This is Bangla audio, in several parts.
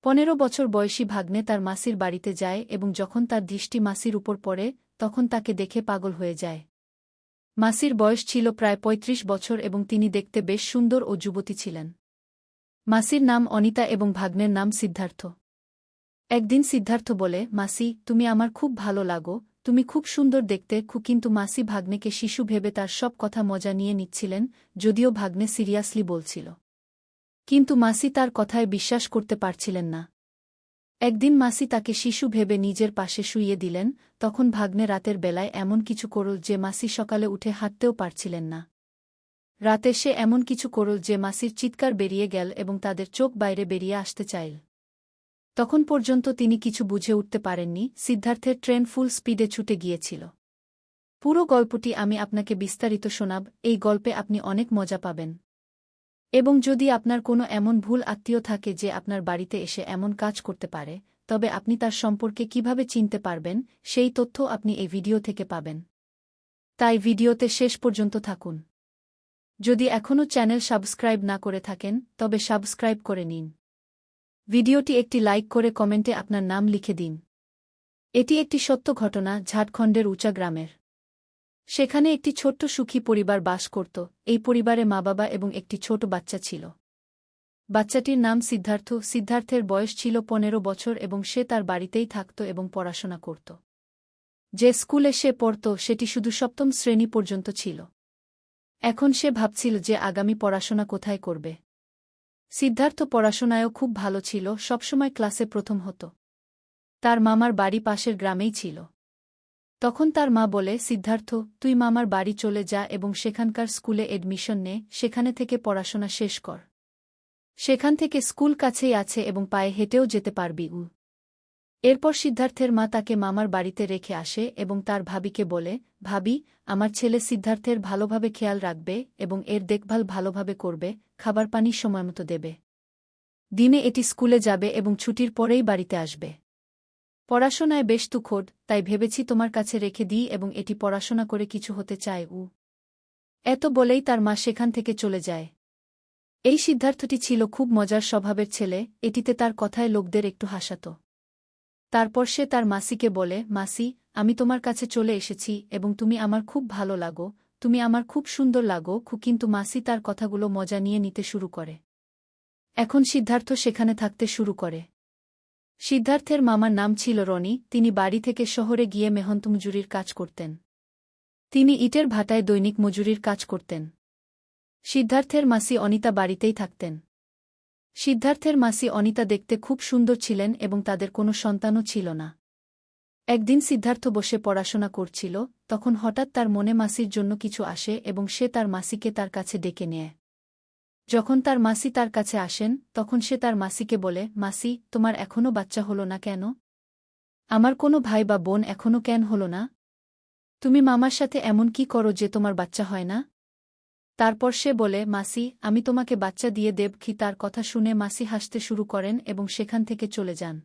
15 বছর বয়সী ভাগ্নে তার মাসির বাড়িতে যায় এবং যখন তার দৃষ্টি মাসির উপর পড়ে তখন তাকে দেখে পাগল হয়ে যায়। মাসির বয়স ছিল প্রায় ৩৫ বছর এবং তিনি দেখতে বেশ সুন্দর ও যুবতী ছিলেন। মাসির নাম অনিতা এবং ভাগ্নের নাম সিদ্ধার্থ। একদিন সিদ্ধার্থ বলে, মাসি, তুমি আমার খুব ভালো লাগো, তুমি খুব সুন্দর দেখতে। কিন্তু মাসি ভাগ্নেকে শিশু ভেবে তার সব কথা মজা নিয়ে নিচ্ছিলেন, যদিও ভাগ্নে সিরিয়াসলি বলছিল। কিন্তু মাসি তার কথায় বিশ্বাস করতে পারছিলেন না। একদিন মাসি তাকে শিশু ভেবে নিজের পাশে শুইয়ে দিলেন, তখন ভাগ্নে রাতের বেলায় এমন কিছু করল যে মাসি সকালে উঠে হাঁটতেও পারছিলেন না। রাতে সে এমন কিছু করল যে মাসির চিৎকার বেরিয়ে গেল এবং তাদের চোখ বাইরে বেরিয়ে আসতে চাইল। তখন পর্যন্ত তিনি কিছু বুঝে উঠতে পারেননি। সিদ্ধার্থের ট্রেন ফুল স্পিডে ছুটে গিয়েছিল। পুরো গল্পটি আমি আপনাকে বিস্তারিত শোনাব, এই গল্পে আপনি অনেক মজা পাবেন। এবং যদি আপনার কোনো এমন ভুল আত্মীয় থাকে যে আপনার বাড়িতে এসে এমন কাজ করতে পারে, তবে আপনি তার সম্পর্কে কিভাবে চিনতে পারবেন, সেই তথ্য আপনি এই ভিডিও থেকে পাবেন। তাই ভিডিওতে শেষ পর্যন্ত থাকুন। যদি এখনও চ্যানেল সাবস্ক্রাইব না করে থাকেন তবে সাবস্ক্রাইব করে নিন। ভিডিওটি একটি লাইক করে কমেন্টে আপনার নাম লিখে দিন। এটি একটি সত্য ঘটনা, ঝাড়খণ্ডের উচা গ্রামের। সেখানে একটি ছোট্ট সুখী পরিবার বাস করত। এই পরিবারে মা-বাবা এবং একটি ছোট বাচ্চা ছিল। বাচ্চাটির নাম সিদ্ধার্থ। সিদ্ধার্থের বয়স ছিল 15 বছর এবং সে তার বাড়িতেই থাকত এবং পড়াশোনা করত। যে স্কুলে সে পড়ত সেটি শুধু 7ম শ্রেণী পর্যন্ত ছিল। এখন সে ভাবছিল যে আগামী পড়াশোনা কোথায় করবে। সিদ্ধার্থ পড়াশোনায়ও খুব ভালো ছিল, সবসময় ক্লাসে প্রথম হতো। তার মামার বাড়ি পাশের গ্রামেই ছিল। তখন তার মা বলে, সিদ্ধার্থ, তুই মামার বাড়ি চলে যা এবং সেখানকার স্কুলে এডমিশন নে, সেখানে থেকে পড়াশোনা শেষ কর। সেখান থেকে স্কুল কাছেই আছে এবং পায়ে হেঁটেও যেতে পারবি। এরপর সিদ্ধার্থের মা তাকে মামার বাড়িতে রেখে আসে এবং তার ভাবিকে বলে, ভাবি, আমার ছেলে সিদ্ধার্থের ভালোভাবে খেয়াল রাখবে এবং এর দেখভাল ভালোভাবে করবে, খাবার পানি সময়মতো দেবে। দিনে এটি স্কুলে যাবে এবং ছুটির পরেই বাড়িতে আসবে। পড়াশোনায় বেশ তুখোড়, তাই ভেবেছি তোমার কাছে রেখে দিই এবং এটি পড়াশোনা করে কিছু হতে চায়। এত বলেই তার মা সেখান থেকে চলে যায়। এই সিদ্ধার্থটি ছিল খুব মজার স্বভাবের ছেলে, এটিতে তার কথায় লোকদের একটু হাসাত। তারপর সে তার মাসিকে বলে, মাসি, আমি তোমার কাছে চলে এসেছি এবং তুমি আমার খুব ভালো লাগো, তুমি আমার খুব সুন্দর লাগো। কিন্তু মাসি তার কথাগুলো মজা নিয়ে নিতে শুরু করে। এখন সিদ্ধার্থ সেখানে থাকতে শুরু করে। সিদ্ধার্থের মামার নাম ছিল রনি। তিনি বাড়ি থেকে শহরে গিয়ে মেহনত মজুরির কাজ করতেন। তিনি ইটের ভাটায় দৈনিক মজুরির কাজ করতেন। সিদ্ধার্থের মাসি অনিতা বাড়িতেই থাকতেন। সিদ্ধার্থের মাসি অনিতা দেখতে খুব সুন্দর ছিলেন এবং তাদের কোনো সন্তানও ছিল না। একদিন সিদ্ধার্থ বসে পড়াশোনা করছিল, তখন হঠাৎ তার মনে মাসির জন্য কিছু আসে এবং সে তার মাসিকে তার কাছে ডেকে নেয়। যখন তার মাসি তার কাছে আসেন তখন সে তার মাসিকে বলে, মাসি, তোমার এখনও বাচ্চা হলো না কেন? আমার কোনো ভাই বা বোন এখনও কেন হলো না? তুমি মামার সাথে এমন কি করো যে তোমার বাচ্চা হয় না? তারপর সে বলে, মাসি, আমি তোমাকে বাচ্চা দিয়ে দেব। তার কথা শুনে মাসি হাসতে শুরু করেন এবং সেখান থেকে চলে যান।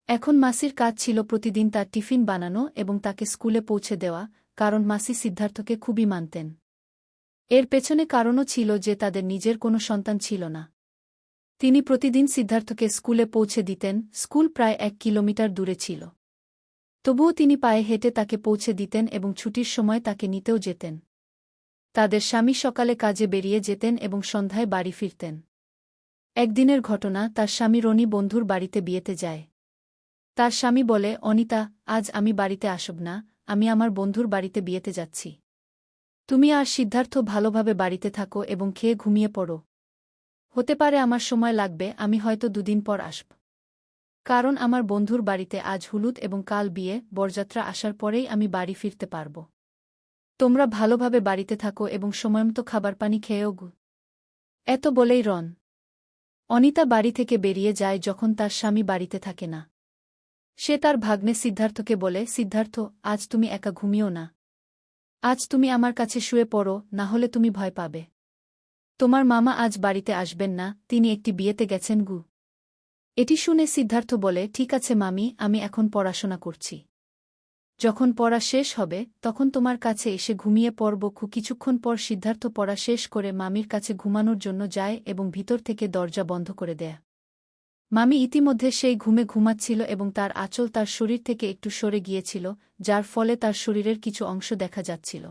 এখন মাসির কাজ ছিল প্রতিদিন তার টিফিন বানানো এবং তাকে স্কুলে পৌঁছে দেওয়া, কারণ মাসি সিদ্ধার্থকে খুবই মানতেন। এর পেছনে কারণও ছিল যে তাদের নিজের কোনো সন্তান ছিল না। তিনি প্রতিদিন সিদ্ধার্থকে স্কুলে পৌঁছে দিতেন। স্কুল প্রায় 1 কিলোমিটার দূরে ছিল। তবুও তিনি পায়ে হেঁটে তাকে পৌঁছে দিতেন এবং ছুটির সময় তাকে নিতেও যেতেন। তাদের স্বামী সকালে কাজে বেরিয়ে যেতেন এবং সন্ধ্যায় বাড়ি ফিরতেন। একদিনের ঘটনা, তার স্বামী রনি বন্ধুর বাড়িতে বিয়েতে যায়। তার স্বামী বলে, অনিতা, আজ আমি বাড়িতে আসব না, আমি আমার বন্ধুর বাড়িতে বিয়েতে যাচ্ছি। তুমি আর সিদ্ধার্থ ভালোভাবে বাড়িতে থাকো এবং খেয়ে ঘুমিয়ে পড়ো। হতে পারে আমার সময় লাগবে, আমি হয়তো 2 দিন পর আসব। কারণ আমার বন্ধুর বাড়িতে আজ হলুদ এবং কাল বিয়ে, বরযাত্রা আসার পরেই আমি বাড়ি ফিরতে পারব। তোমরা ভালোভাবে বাড়িতে থাকো এবং সময়মতো খাবার পানি খেয়েও গু। এত বলেই অনিতা বাড়ি থেকে বেরিয়ে যায় যখন তার স্বামী বাড়িতে থাকে না। সে তার ভাগ্নে সিদ্ধার্থকে বলে, সিদ্ধার্থ, আজ তুমি একা ঘুমিও না। আজ তুমি আমার কাছে শুয়ে পড়ো, না হলে তুমি ভয় পাবে। তোমার মামা আজ বাড়িতে আসবেন না, তিনি একটি বিয়েতে গেছেন। এটি শুনে সিদ্ধার্থ বলে, ঠিক আছে মামি, আমি এখন পড়াশোনা করছি। যখন পড়া শেষ হবে তখন তোমার কাছে এসে ঘুমিয়ে পড়ব। কিছুক্ষণ পর সিদ্ধার্থ পড়া শেষ করে মামির কাছে ঘুমানোর জন্য যায় এবং ভিতর থেকে দরজা বন্ধ করে দেয়। মামি ইতিমধ্যে সেই ঘুমে ঘুমাচ্ছিল এবং তার আঁচল তার শরীর থেকে একটু সরে গিয়েছিল, যার ফলে তার শরীরের কিছু অংশ দেখা যাচ্ছিল।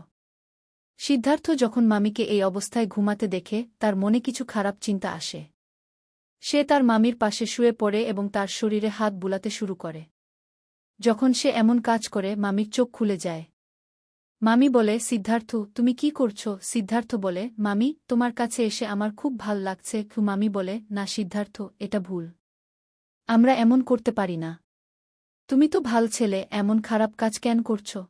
সিদ্ধার্থ যখন মামিকে এই অবস্থায় ঘুমাতে দেখে তার মনে কিছু খারাপ চিন্তা আসে। সে তার মামির পাশে শুয়ে পড়ে এবং তার শরীরে হাত বুলাতে শুরু করে। যখন সে এমন কাজ করে মামির চোখ খুলে যায়। মামি বলে, সিদ্ধার্থ, তুমি কি করছো? সিদ্ধার্থ বলে, মামি, তোমার কাছে এসে আমার খুব ভাল লাগছে। মামি বলে, না সিদ্ধার্থ, এটা ভুল। আমরা এমন করতে পারি না। তুমি তো ভাল ছেলে, এমন খারাপ কাজ কেন করছো?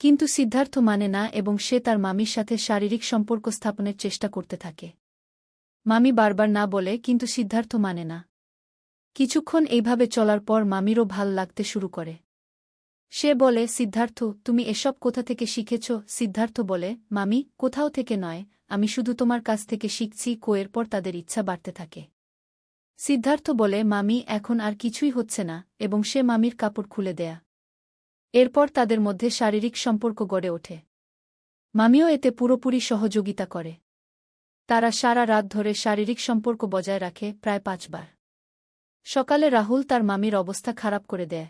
কিন্তু সিদ্ধার্থ মানে না এবং সে তার মামির সাথে শারীরিক সম্পর্ক স্থাপনের চেষ্টা করতে থাকে। মামি বারবার না বলে, কিন্তু সিদ্ধার্থ মানে না। কিছুক্ষণ এইভাবে চলার পর মামিরও ভাল লাগতে শুরু করে। সে বলে, সিদ্ধার্থ, তুমি এসব কোথা থেকে শিখেছ? সিদ্ধার্থ বলে, মামি, কোথাও থেকে নয়, আমি শুধু তোমার কাছ থেকে শিখছি। এরপর তাদের ইচ্ছা বাড়তে থাকে। সিদ্ধার্থ বলে, মামি, এখন আর কিছুই হচ্ছে না, এবং সে মামির কাপড় খুলে দেয়া। এরপর তাদের মধ্যে শারীরিক সম্পর্ক গড়ে ওঠে। মামিও এতে পুরোপুরি সহযোগিতা করে। তারা সারা রাত ধরে শারীরিক সম্পর্ক বজায় রাখে, প্রায় 5 বার। সকালে রাহুল তার মামির অবস্থা খারাপ করে দেয়।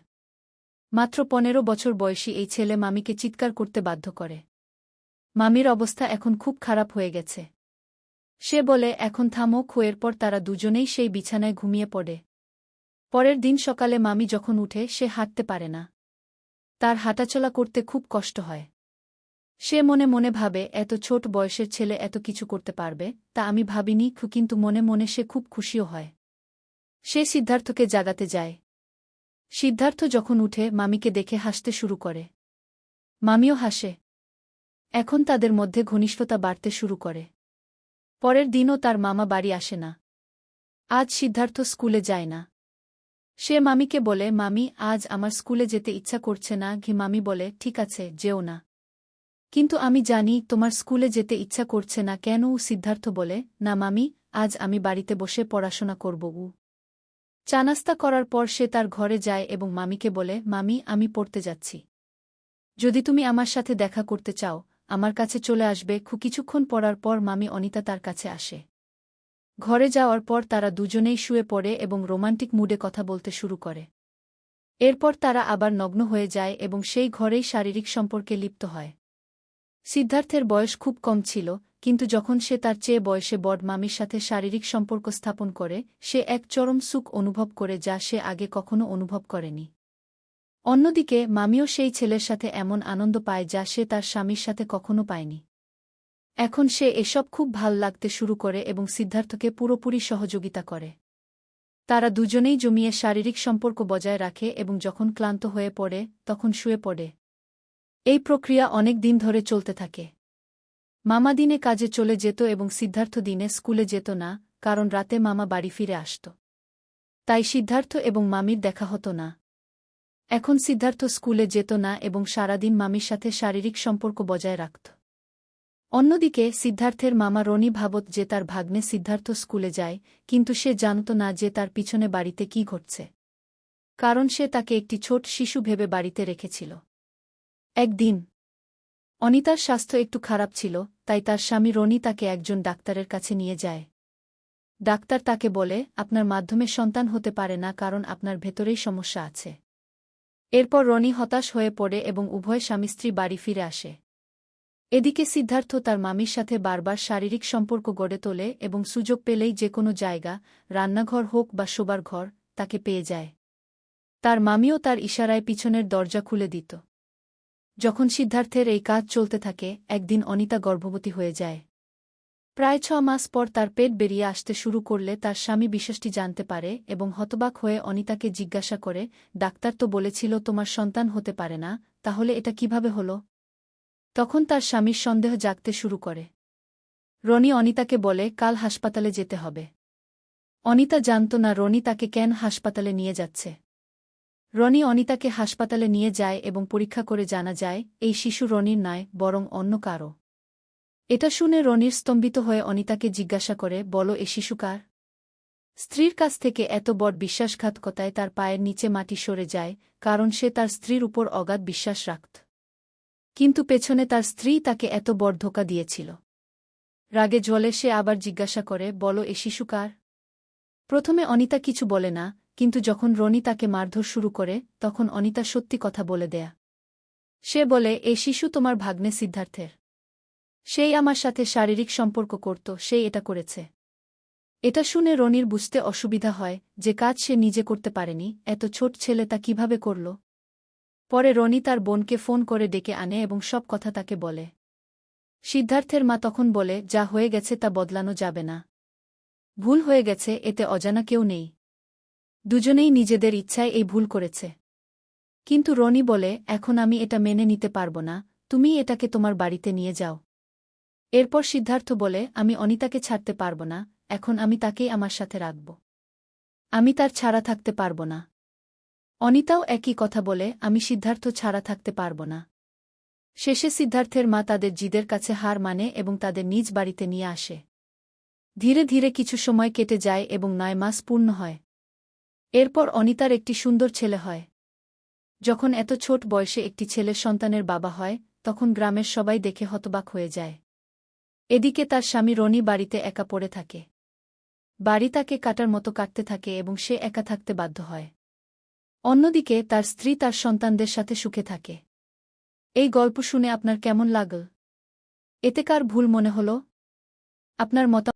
মাত্র 15 বছর বয়সী এই ছেলে মামিকে চিৎকার করতে বাধ্য করে। মামির অবস্থা এখন খুব খারাপ হয়ে গেছে। সে বলে, এখন থামো। এরপর তারা দুজনেই সেই বিছানায় ঘুমিয়ে পড়ে। পরের দিন সকালে মামি যখন উঠে সে হাঁটতে পারে না। তার হাঁটাচলা করতে খুব কষ্ট হয়। সে মনে মনে ভাবে, এত ছোট বয়সের ছেলে এত কিছু করতে পারবে, তা আমি ভাবিনি। কিন্তু মনে মনে সে খুব খুশিও হয়। সে সিদ্ধার্থকে জাগাতে যায়। সিদ্ধার্থ যখন উঠে মামিকে দেখে হাসতে শুরু করে। মামিও হাসে। এখন তাদের মধ্যে ঘনিষ্ঠতা বাড়তে শুরু করে। পরের দিনও তার মামা বাড়ি আসে না। আজ সিদ্ধার্থ স্কুলে যায় না। সে মামিকে বলে, মামি, আজ আমার স্কুলে যেতে ইচ্ছা করছে না। মামি বলে, ঠিক আছে, যেও না। কিন্তু আমি জানি তোমার স্কুলে যেতে ইচ্ছা করছে না কেন? সিদ্ধার্থ বলে, না মামি, আজ আমি বাড়িতে বসে পড়াশোনা করব। চা নাস্তা করার পর সে তার ঘরে যায় এবং মামিকে বলে, মামি, আমি পড়তে যাচ্ছি। যদি তুমি আমার সাথে দেখা করতে চাও, আমার কাছে চলে আসবে। কিছুক্ষণ পড়ার পর মামি অনিতা তার কাছে আসে। ঘরে যাওয়ার পর তারা দুজনেই শুয়ে পড়ে এবং রোমান্টিক মুডে কথা বলতে শুরু করে। এরপর তারা আবার নগ্ন হয়ে যায় এবং সেই ঘরেই শারীরিক সম্পর্কে লিপ্ত হয়। সিদ্ধার্থের বয়স খুব কম ছিল, কিন্তু যখন সে তার চেয়ে বয়সে বড় মামির সাথে শারীরিক সম্পর্ক স্থাপন করে, সে এক চরম সুখ অনুভব করে যা সে আগে কখনো অনুভব করেনি। অন্যদিকে মামিও সেই ছেলের সাথে এমন আনন্দ পায় যা সে তার স্বামীর সাথে কখনো পায়নি। এখন সে এসব খুব ভাল লাগতে শুরু করে এবং সিদ্ধার্থকে পুরোপুরি সহযোগিতা করে। তারা দুজনেই জমিয়ে শারীরিক সম্পর্ক বজায় রাখে এবং যখন ক্লান্ত হয়ে পড়ে তখন শুয়ে পড়ে। এই প্রক্রিয়া অনেক দিন ধরে চলতে থাকে। মামা দিনে কাজে চলে যেত এবং সিদ্ধার্থ দিনে স্কুলে যেত না, কারণ রাতে মামা বাড়ি ফিরে আসত। তাই সিদ্ধার্থ এবং মামির দেখা হতো না। এখন সিদ্ধার্থ স্কুলে যেত না এবং সারাদিন মামির সাথে শারীরিক সম্পর্ক বজায় রাখত। অন্যদিকে সিদ্ধার্থের মামা রনি ভাবত যে তার ভাগ্নে সিদ্ধার্থ স্কুলে যায়, কিন্তু সে জানত না যে তার পিছনে বাড়িতে কি ঘটছে। কারণ সে তাকে একটি ছোট শিশু ভেবে বাড়িতে রেখেছিল। একদিন অনিতার স্বাস্থ্য একটু খারাপ ছিল, তাই তার স্বামী রনি তাকে একজন ডাক্তারের কাছে নিয়ে যায়। ডাক্তার তাকে বলে, আপনার মাধ্যমে সন্তান হতে পারে না, কারণ আপনার ভেতরেই সমস্যা আছে। এরপর রনি হতাশ হয়ে পড়ে এবং উভয় স্বামী স্ত্রী বাড়ি ফিরে আসে। এদিকে সিদ্ধার্থ তার মামির সাথে বারবার শারীরিক সম্পর্ক গড়ে তোলে এবং সুযোগ পেলেই যে কোনো জায়গা, রান্নাঘর হোক বা শোবার ঘর, তাকে পেয়ে যায়। তার মামিও তার ইশারায় পিছনের দরজা খুলে দিত। যখন সিদ্ধার্থের এই কাজ চলতে থাকে, একদিন অনিতা গর্ভবতী হয়ে যায়। প্রায় 6 মাস পর তার পেট বেরিয়ে আসতে শুরু করলে তার স্বামী বিষয়টি জানতে পারে এবং হতবাক হয়ে অনিতাকে জিজ্ঞাসা করে, ডাক্তার তো বলেছিল তোমার সন্তান হতে পারে না, তাহলে এটা কিভাবে হলো? তখন তার স্বামীর সন্দেহ জাগতে শুরু করে। রনি অনিতাকে বলে, কাল হাসপাতালে যেতে হবে। অনিতা জানত না রনি তাকে কেন হাসপাতালে নিয়ে যাচ্ছে। রনি অনিতাকে হাসপাতালে নিয়ে যায় এবং পরীক্ষা করে জানা যায়, এই শিশু রনির নয়, বরং অন্য কারও। এটা শুনে রনির স্তম্ভিত হয়ে অনিতাকে জিজ্ঞাসা করে, বলো, এ শিশু কার? স্ত্রীর কাছ থেকে এত বড় বিশ্বাসঘাতকতায় তার পায়ের নিচে মাটি সরে যায়, কারণ সে তার স্ত্রীর উপর অগাধ বিশ্বাস রাখত। কিন্তু পেছনে তার স্ত্রী তাকে এত বড় ধোঁকা দিয়েছিল। রাগে জ্বলে সে আবার জিজ্ঞাসা করে, বলো, এ শিশু কার? প্রথমে অনিতা কিছু বলে না, কিন্তু যখন রনি তাকে মারধর শুরু করে তখন অনিতা সত্যি কথা বলে দেয়া। সে বলে, এই শিশু তোমার ভাগ্নে সিদ্ধার্থের। সেই আমার সাথে শারীরিক সম্পর্ক করত, সেই এটা করেছে। এটা শুনে রনির বুঝতে অসুবিধা হয় যে কাজ সে নিজে করতে পারেনি, এত ছোট ছেলে তা কিভাবে করল। পরে রনি তার বোনকে ফোন করে ডেকে আনে এবং সব কথা তাকে বলে। সিদ্ধার্থের মা তখন বলে, যা হয়ে গেছে তা বদলানো যাবে না। ভুল হয়ে গেছে, এতে অজানা কেউ নেই। দুজনেই নিজেদের ইচ্ছায় এই ভুল করেছে। কিন্তু রনি বলে, এখন আমি এটা মেনে নিতে পারব না, তুমি এটাকে তোমার বাড়িতে নিয়ে যাও। এরপর সিদ্ধার্থ বলে, আমি অনিতাকে ছাড়তে পারব না, এখন আমি তাকেই আমার সাথে রাখব। আমি তার ছাড়া থাকতে পারব না। অনিতাও একই কথা বলে, আমি সিদ্ধার্থ ছাড়া থাকতে পারব না। শেষে সিদ্ধার্থের মা তাদের জিদের কাছে হার মানে এবং তাদের নিজ বাড়িতে নিয়ে আসে। ধীরে ধীরে কিছু সময় কেটে যায় এবং 9 মাস পূর্ণ হয়। এরপর অনিতার একটি সুন্দর ছেলে হয়। যখন এত ছোট বয়সে একটি ছেলের সন্তানের বাবা হয়, তখন গ্রামের সবাই দেখে হতবাক হয়ে যায়। এদিকে তার স্বামী রনি বাড়িতে একা পড়ে থাকে। বাড়ি তাকে কাটার মতো কাটতে থাকে এবং সে একা থাকতে বাধ্য হয়। অন্যদিকে তার স্ত্রী তার সন্তানদের সাথে সুখে থাকে। এই গল্প শুনে আপনার কেমন লাগল? এতে কার ভুল মনে হল? আপনার মতামত